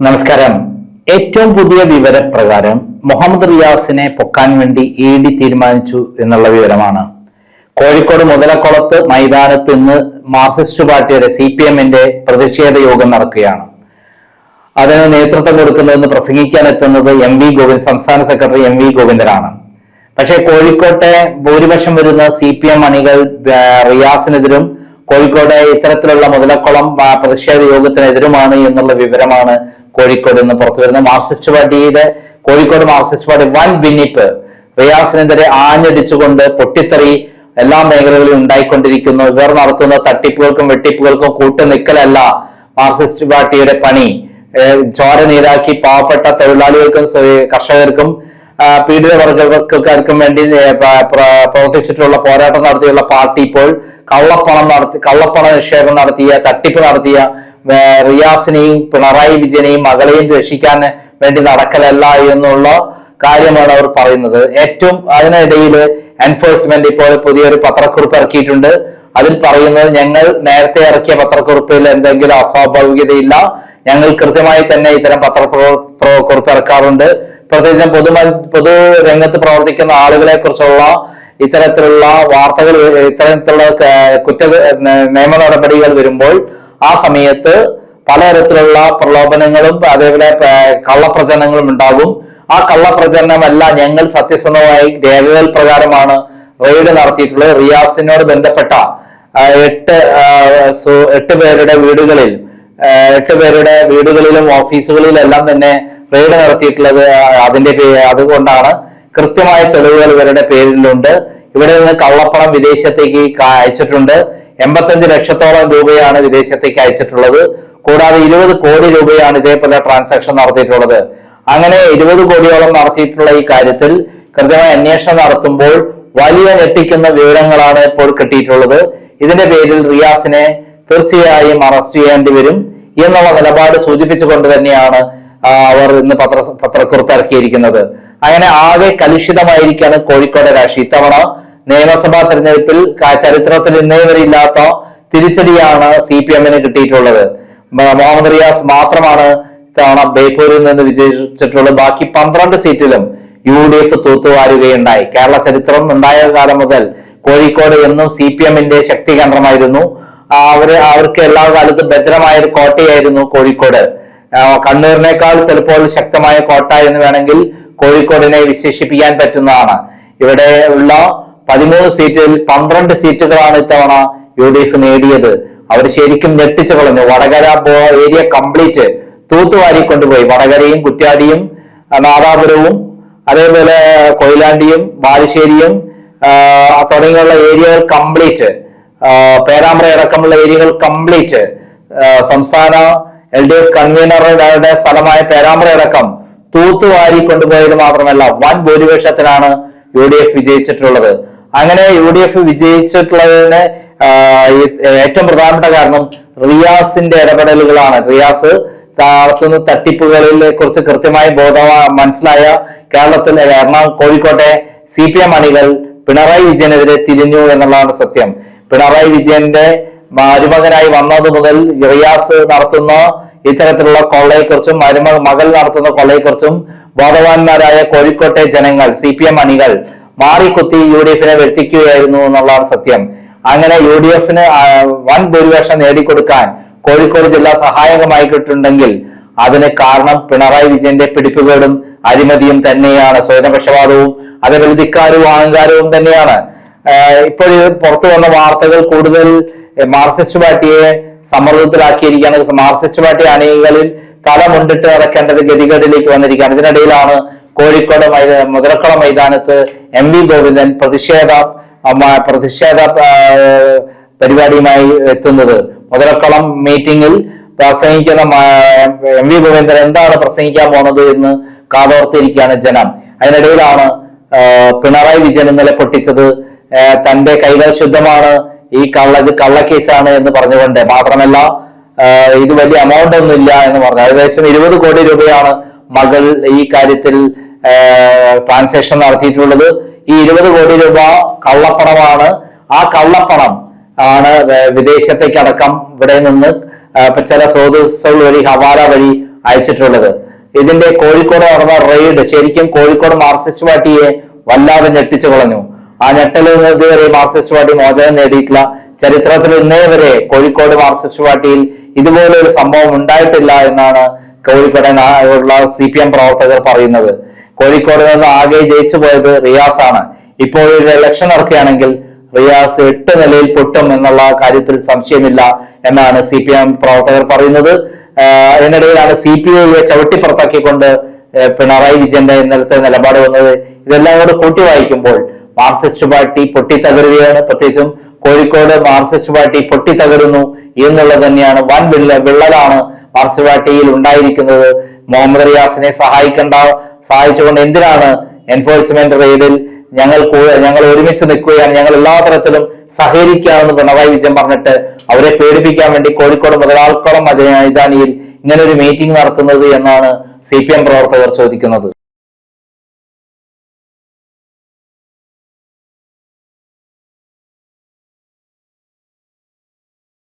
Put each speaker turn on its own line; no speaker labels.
നമസ്കാരം. ഏറ്റവും പുതിയ വിവരപ്രകാരം മുഹമ്മദ് റിയാസിനെ പൊക്കാൻ വേണ്ടി ED തീരുമാനിച്ചു എന്നുള്ള വിവരമാണ്. കോഴിക്കോട് മുതലക്കുളത്ത് മൈതാനത്ത് ഇന്ന് മാർക്സിസ്റ്റ് പാർട്ടിയുടെ CPM-ന്റെ പ്രതിഷേധ യോഗം നടക്കുകയാണ്. അതിന് നേതൃത്വം കൊടുക്കുന്നതെന്ന് പ്രസംഗിക്കാൻ എത്തുന്നത് സംസ്ഥാന സെക്രട്ടറി MV ഗോവിന്ദനാണ്. പക്ഷേ കോഴിക്കോട്ടെ ഭൂരിപക്ഷം വരുന്ന CPM അണികൾ റിയാസിനെതിരും കോഴിക്കോട് ഇത്തരത്തിലുള്ള മുതലക്കുളം പ്രതിഷേധ യോഗത്തിനെതിരുമാണ് എന്നുള്ള വിവരമാണ് കോഴിക്കോട് നിന്ന് പുറത്തുവരുന്ന. കോഴിക്കോട് മാർക്സിസ്റ്റ് പാർട്ടി വൻ ഭിന്നിപ്പ് റിയാസിനെതിരെ ആഞ്ഞടിച്ചുകൊണ്ട് പൊട്ടിത്തെറി എല്ലാ മേഖലകളിലും ഉണ്ടായിക്കൊണ്ടിരിക്കുന്നു. ഇവർ നടത്തുന്ന തട്ടിപ്പുകൾക്കും വെട്ടിപ്പുകൾക്കും കൂട്ടുനിൽക്കലല്ല മാർക്സിസ്റ്റ് പാർട്ടിയുടെ പണി. ചോര നീരാക്കി പാവപ്പെട്ട തൊഴിലാളികൾക്കും കർഷകർക്കും പീഡിത വർഗക്കാർക്കും വേണ്ടി പ്രവർത്തിച്ചിട്ടുള്ള പോരാട്ടം നടത്തിയുള്ള പാർട്ടി ഇപ്പോൾ കള്ളപ്പണ നിക്ഷേപം നടത്തിയ തട്ടിപ്പ് നടത്തിയ റിയാസിനെയും പിണറായി വിജയനെയും മകളെയും രക്ഷിക്കാൻ വേണ്ടി നടക്കലല്ല എന്നുള്ള കാര്യമാണ് അവർ പറയുന്നത്. ഏറ്റവും അതിനിടയിൽ എൻഫോഴ്സ്മെന്റ് ഇപ്പോൾ പുതിയൊരു പത്രക്കുറിപ്പ് ഇറക്കിയിട്ടുണ്ട്. അതിൽ പറയുന്നത്, ഞങ്ങൾ നേരത്തെ ഇറക്കിയ പത്രക്കുറിപ്പിൽ എന്തെങ്കിലും അസ്വാഭാവികതയില്ല, ഞങ്ങൾ കൃത്യമായി തന്നെ ഇത്തരം പത്രക്കുറിപ്പ് ഇറക്കാറുണ്ട്. പ്രത്യേകിച്ചും പൊതു രംഗത്ത് പ്രവർത്തിക്കുന്ന ആളുകളെ കുറിച്ചുള്ള ഇത്തരത്തിലുള്ള വാർത്തകൾ, ഇത്തരത്തിലുള്ള നിയമ നടപടികൾ വരുമ്പോൾ ആ സമയത്ത് പലതരത്തിലുള്ള പ്രലോഭനങ്ങളും അതേപോലെ കള്ളപ്രചരണങ്ങളും ഉണ്ടാകും. ആ കള്ളപ്രചരണമല്ല, ഞങ്ങൾ സത്യസന്ധമായി രേഖകൾ പ്രകാരമാണ് റെയ്ഡ് നടത്തിയിട്ടുള്ളത്. റിയാസിനോട് ബന്ധപ്പെട്ട എട്ട് പേരുടെ വീടുകളിലും ഓഫീസുകളിലെല്ലാം തന്നെ റെയ്ഡ് നടത്തിയിട്ടുള്ളത്. അതുകൊണ്ടാണ് കൃത്യമായ തെളിവുകൾ ഇവരുടെ പേരിലുണ്ട്. ഇവിടെ നിന്ന് കള്ളപ്പണം വിദേശത്തേക്ക് അയച്ചിട്ടുണ്ട്. 85 ലക്ഷത്തോളം രൂപയാണ് വിദേശത്തേക്ക് അയച്ചിട്ടുള്ളത്. കൂടാതെ 20 കോടി രൂപയാണ് ഇതേപോലെ ട്രാൻസാക്ഷൻ നടത്തിയിട്ടുള്ളത്. അങ്ങനെ 20 കോടിയോളം നടത്തിയിട്ടുള്ള ഈ കാര്യത്തിൽ കൃത്യമായ അന്വേഷണം നടത്തുമ്പോൾ വലിയ ഞെട്ടിക്കുന്ന വിവരങ്ങളാണ് ഇപ്പോൾ കിട്ടിയിട്ടുള്ളത്. ഇതിന്റെ പേരിൽ റിയാസിനെ തീർച്ചയായും അറസ്റ്റ് ചെയ്യേണ്ടി വരും എന്നുള്ള നിലപാട് സൂചിപ്പിച്ചുകൊണ്ട് തന്നെയാണ് അവർ ഇന്ന് പത്രക്കുറിപ്പ് ഇറക്കിയിരിക്കുന്നത്. അങ്ങനെ ആകെ കലുഷിതമായിരിക്കാണ് കോഴിക്കോട് രാഷ്ട്രീയം. ഇത്തവണ നിയമസഭാ തെരഞ്ഞെടുപ്പിൽ ചരിത്രത്തിൽ ഇന്നേ വരെ ഇല്ലാത്ത തിരിച്ചടിയാണ് CPM-ന് കിട്ടിയിട്ടുള്ളത്. മുഹമ്മദ് റിയാസ് മാത്രമാണ് ഇത്തവണ ബേപ്പൂരിൽ നിന്ന് വിജയിച്ചിട്ടുള്ളത്. ബാക്കി 12 സീറ്റിലും UDF തൂത്തുവാരുകയുണ്ടായി. കേരള ചരിത്രം ഉണ്ടായ കാലം മുതൽ കോഴിക്കോട് എന്നും CPM-ന്റെ ശക്തി കേന്ദ്രമായിരുന്നു. അവർക്ക് എല്ലാ കാലത്തും ഭദ്രമായ ഒരു കോട്ടയായിരുന്നു കോഴിക്കോട്. കണ്ണൂരിനേക്കാൾ ചിലപ്പോൾ ശക്തമായ കോട്ട എന്ന് വേണമെങ്കിൽ കോഴിക്കോടിനെ വിശേഷിപ്പിക്കാൻ പറ്റുന്നതാണ്. ഇവിടെ ഉള്ള 13 സീറ്റിൽ 12 സീറ്റുകളാണ് ഇത്തവണ UDF നേടിയത്. അവർ ശരിക്കും ഞെട്ടിച്ചു കളഞ്ഞു. വടകര ഏരിയ കംപ്ലീറ്റ് തൂത്തുവാരി കൊണ്ടുപോയി. വടകരയും കുറ്റ്യാടിയും നാദാപുരവും അതേപോലെ കൊയിലാണ്ടിയും ബാലുശ്ശേരിയും തുടങ്ങിയുള്ള ഏരിയകൾ കംപ്ലീറ്റ്, പേരാമ്പ്ര അടക്കമുള്ള ഏരിയകൾ കംപ്ലീറ്റ് സംസ്ഥാന LDF കൺവീനറുടെ സ്ഥലമായ പേരാമ്പ്ര അടക്കം തൂത്തുവാരി കൊണ്ടുപോയത് മാത്രമല്ല വൻ ഭൂരിപക്ഷത്തിനാണ് UDF വിജയിച്ചിട്ടുള്ളത്. അങ്ങനെ UDF വിജയിച്ചിട്ടുള്ളതിന് ഏറ്റവും പ്രധാനപ്പെട്ട കാരണം റിയാസിന്റെ ഇടപെടലുകളാണ്. റിയാസ് നടത്തുന്ന തട്ടിപ്പുകളിലെ കുറിച്ച് കൃത്യമായി മനസ്സിലായ കേരളത്തിൽ കോഴിക്കോട്ടെ CPM അണികൾ പിണറായി വിജയനെതിരെ തിരിഞ്ഞു എന്നുള്ളതാണ് സത്യം. പിണറായി വിജയന്റെ മരുമകനായി വന്നത് മുതൽ റിയാസ് നടത്തുന്ന ഇത്തരത്തിലുള്ള കൊള്ളയെക്കുറിച്ചും മകൾ നടത്തുന്ന കൊള്ളയെക്കുറിച്ചും ബോധവാന്മാരായ കോഴിക്കോട്ടെ ജനങ്ങൾ, CPM അണികൾ മാറിക്കുത്തി UDF-നെ വരുത്തിക്കുകയായിരുന്നു എന്നുള്ളതാണ് സത്യം. അങ്ങനെ UDF-ന് വൻ ഭൂരിപക്ഷം നേടിക്കൊടുക്കാൻ കോഴിക്കോട് ജില്ല സഹായകമായിട്ടുണ്ടെങ്കിൽ അതിന് കാരണം പിണറായി വിജയന്റെ പിടിപ്പുകേടും അഴിമതിയും തന്നെയാണ്. സ്വജനപക്ഷപാതവും അതേപോലെ ധിക്കാരവും അഹങ്കാരവും തന്നെയാണ്. ഇപ്പോൾ പുറത്തു വന്ന വാർത്തകൾ കൂടുതൽ മാർക്സിസ്റ്റ് പാർട്ടിയെ സമ്മർദ്ദത്തിലാക്കിയിരിക്കുകയാണ്. മാർക്സിസ്റ്റ് പാർട്ടി അണികളിൽ തല മുണ്ടിട്ട് നടക്കേണ്ടത് ഗതികേടിലേക്ക് വന്നിരിക്കുകയാണ്. ഇതിനിടയിലാണ് കോഴിക്കോട് മുതലക്കുളം മൈതാനത്ത് MV ഗോവിന്ദൻ പ്രതിഷേധ പരിപാടിയുമായി എത്തുന്നത്. മുതലക്കുളം മീറ്റിംഗിൽ പ്രസംഗിക്കുന്ന MV ഗോവിന്ദൻ എന്താണ് പ്രസംഗിക്കാൻ പോണത് എന്ന് കാതോർത്തിരിക്കുകയാണ് ജനം. അതിനിടയിലാണ് പിണറായി വിജയൻ ഇന്നലെ പൊട്ടിച്ചത്. തന്റെ കൈകൾ ശുദ്ധമാണ്, ഈ കള്ളക്കേസാണ് എന്ന് പറഞ്ഞുകൊണ്ട്, മാത്രമല്ല ഇത് വലിയ എമൗണ്ട് ഒന്നുമില്ല എന്ന് പറഞ്ഞു. ഏകദേശം 20 കോടി രൂപയാണ് മകൾ ഈ കാര്യത്തിൽ ട്രാൻസാക്ഷൻ നടത്തിയിട്ടുള്ളത്. ഈ 20 കോടി രൂപ കള്ളപ്പണമാണ്. ആ കള്ളപ്പണം ആണ് വിദേശത്തേക്കടക്കം ഇവിടെ നിന്ന് ചില സ്രോതസ്സുകൾ വഴി ഹവാല വഴി അയച്ചിട്ടുള്ളത്. ഇതിന്റെ കോഴിക്കോട് നടന്ന റെയ്ഡ് ശരിക്കും കോഴിക്കോട് മാർക്സിസ്റ്റ് പാർട്ടിയെ വല്ലാതെ ഞെട്ടിച്ചു കളഞ്ഞു. ആ ഞെട്ടലിൽ നിന്ന് ഇതുവരെ മാർക്സിസ്റ്റ് പാർട്ടി മോചനം നേടിയിട്ടില്ല. ചരിത്രത്തിൽ ഇന്നേ വരെ കോഴിക്കോട് മാർക്സിസ്റ്റ് പാർട്ടിയിൽ ഇതുപോലെ ഒരു സംഭവം ഉണ്ടായിട്ടില്ല എന്നാണ് കോഴിക്കോട് ഉള്ള CPM പ്രവർത്തകർ പറയുന്നത്. കോഴിക്കോട് നിന്ന് ആകെ ജയിച്ചു പോയത് റിയാസ് ആണ്. ഇപ്പോൾ ഒരു ഇലക്ഷൻ ഇറക്കുകയാണെങ്കിൽ റിയാസ് 8 നിലയിൽ പൊട്ടും എന്നുള്ള കാര്യത്തിൽ സംശയമില്ല എന്നാണ് CPM പ്രവർത്തകർ പറയുന്നത്. ഇതിനിടയിലാണ് CPIയെ ചവിട്ടിപ്പുറത്താക്കിക്കൊണ്ട് പിണറായി വിജയന്റെ ഇന്നലത്തെ നിലപാട് വന്നത്. ഇതെല്ലാം കൂടെ കൂട്ടി വായിക്കുമ്പോൾ മാർക്സിസ്റ്റ് പാർട്ടി പൊട്ടിത്തകരുകയാണ്. പ്രത്യേകിച്ചും കോഴിക്കോട് മാർക്സിസ്റ്റ് പാർട്ടി പൊട്ടിത്തകരുന്നു എന്നുള്ളത് തന്നെയാണ് വൻ വിള്ളലാണ് മാർക്സിസ്റ്റ് പാർട്ടിയിൽ ഉണ്ടായിരിക്കുന്നത്. മുഹമ്മദ് റിയാസിനെ സഹായിച്ചുകൊണ്ട് എന്തിനാണ് എൻഫോഴ്സ്മെന്റ് റെയ്ഡിൽ ഞങ്ങൾ ഒരുമിച്ച് നിൽക്കുകയാണ്, ഞങ്ങൾ എല്ലാ തരത്തിലും സഹകരിക്കുകയാണെന്ന് പിണറായി വിജയൻ പറഞ്ഞിട്ട് അവരെ പേടിപ്പിക്കാൻ വേണ്ടി കോഴിക്കോട് മുതലാൾക്കുളം മൈതാനിയിൽ ഇങ്ങനെ ഒരു മീറ്റിംഗ് നടത്തുന്നത് എന്നാണ് CPM പ്രവർത്തകർ ചോദിക്കുന്നത്.